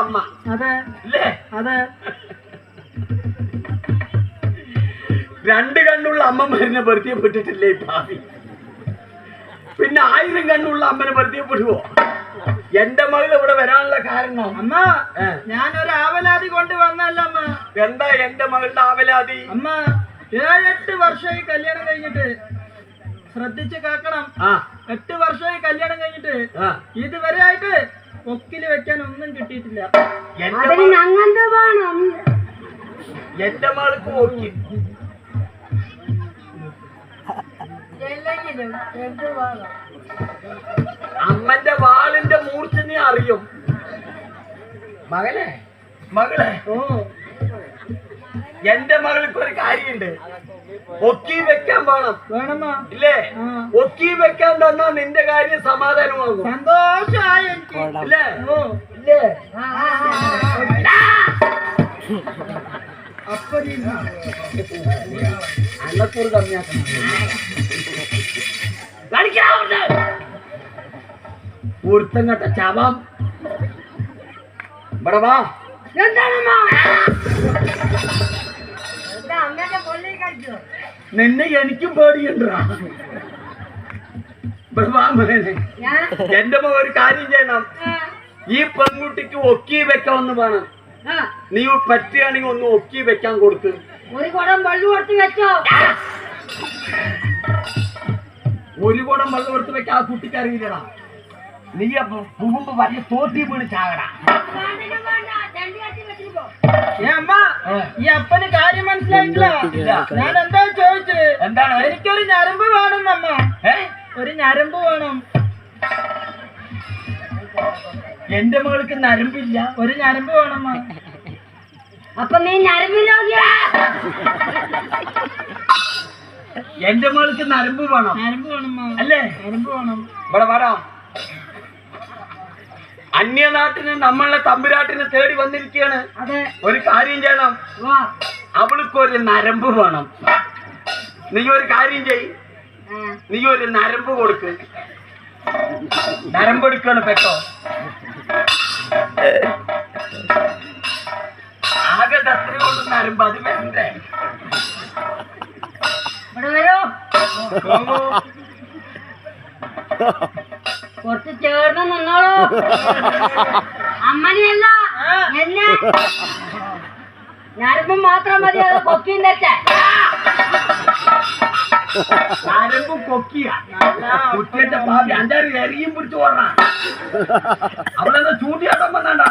അമ്മ. അതെ അല്ലേ? അതെ. രണ്ട് കണ്ണുള്ള അമ്മമാരിനെ പരിചയപ്പെട്ടിട്ടില്ലേ ഭാവി? പിന്നെ 1000 കണ്ണുള്ള അമ്മനെ പരിചയപ്പെടുവോ? എന്റെ മകൾ ഇവിടെ വരാനുള്ള കാരണം അമ്മ, ഞാനൊരു ആവലാതി കൊണ്ട് വന്നല്ല അമ്മ. എന്താ എന്റെ മകളുടെ ആവലാതി? അമ്മ, 7-8 വർഷമായി കല്യാണം കഴിഞ്ഞിട്ട്. ശ്രദ്ധിച്ച് കേൾക്കണം. 8 വർഷമായി കല്യാണം കഴിഞ്ഞിട്ട് ഇതുവരെ ആയിട്ട് ഒക്കില് വെക്കാൻ ഒന്നും കിട്ടിയിട്ടില്ല. എന്റെ മകൾക്ക് ഓക്കി അമ്മന്റെ വാളിന്റെ മൂർച്ച നീ അറിയും മകളെ. മകളെ, എന്റെ മകൾക്ക് ഒരു കാര്യമുണ്ട്. ഒക്കി വെക്കാൻ വേണമോ? ഇല്ലേ? ഒക്കി വെക്കാൻ തന്നാ നിന്റെ കാര്യം സമാധാനമാകും. സന്തോഷമായി എനിക്ക്. ഇല്ലേ? ഇല്ലേ? അന്നക്കൂറ് കമ്മിയാക്കണം. ഒരുത്തം കട്ട ചാവാം. ഇവിടെ വാ. നിന്നെ എനിക്കും പേടിയുണ്ടാ. ഇവിടെ വാ മകനെ. എന്റെ മകൻ ഒരു കാര്യം ചെയ്യണം. ഈ പെൺകുട്ടിക്ക് ഒക്കി വെക്കാമെന്ന് വേണം. നീ പറ്റുകയാണെങ്കിൽ ഒന്ന് ഒക്കി വെക്കാൻ കൊടുത്ത് ഒരു കുടം വെള്ളം കൊടുത്ത് വെച്ചോ. ഒരു കുടം വെള്ളം കൊടുത്ത് വെക്കാൻ ആ കുട്ടിക്ക് അറിയില്ലടാ. നീ മുമ്പ് വലിയ തോട്ടി വീണ് ചാകടാ. അമ്മ, ഈ അപ്പന് കാര്യം മനസ്സിലായിട്ടില്ല. ഞാൻ എന്താ ചോദിച്ചത്? എന്താണ്? എനിക്കൊരു ഞരമ്പ് വേണം അമ്മ. ഒരു ഞരമ്പ് വേണം. എന്റെ മകൾക്ക് നരമ്പില്ല. ഒരു ഞരമ്പ് വേണം. അപ്പൊ നീ ഞരമ്പ് രോഗിയാ? എന്റെ മകൾക്ക് നരമ്പ് വേണം. ഞരമ്പ് വേണം അല്ലേ? ഞരമ്പ് വേണം. ഇവിടെ വരാം. അന്യനാട്ടിന് നമ്മളെ തമ്പുരാട്ടിനെ തേടി വന്നിരിക്കുകയാണ്. ഒരു കാര്യം ചെയ്യണം. അവൾക്കൊരു നരമ്പ് വേണം. നീ ഒരു കാര്യം ചെയ്. നീ ഒരു നരമ്പ് കൊടുക്ക്. നരമ്പെടുക്കാണ് പെട്ടോ. ആകെ എത്രയുള്ളൂ നരമ്പ്? അത് വേണ്ടേ? ഇവിടെ വരൂ. കുറച്ച് ചേർന്ന് നിന്നോളൂ. അമ്മനെയല്ല എന്നെ. ഞരമ്പ് മാത്രം മതി. അത് കൊക്കിയും തെറ്റ. നരമ്പ് കൊക്കിയ കുട്ടിയുടെ ഭാവി 5-6 എറിയും പിടിച്ചു ഓടണം. അവളെന്താ ചൂണ്ടിയാട്ടം വന്നാണ്ടാ.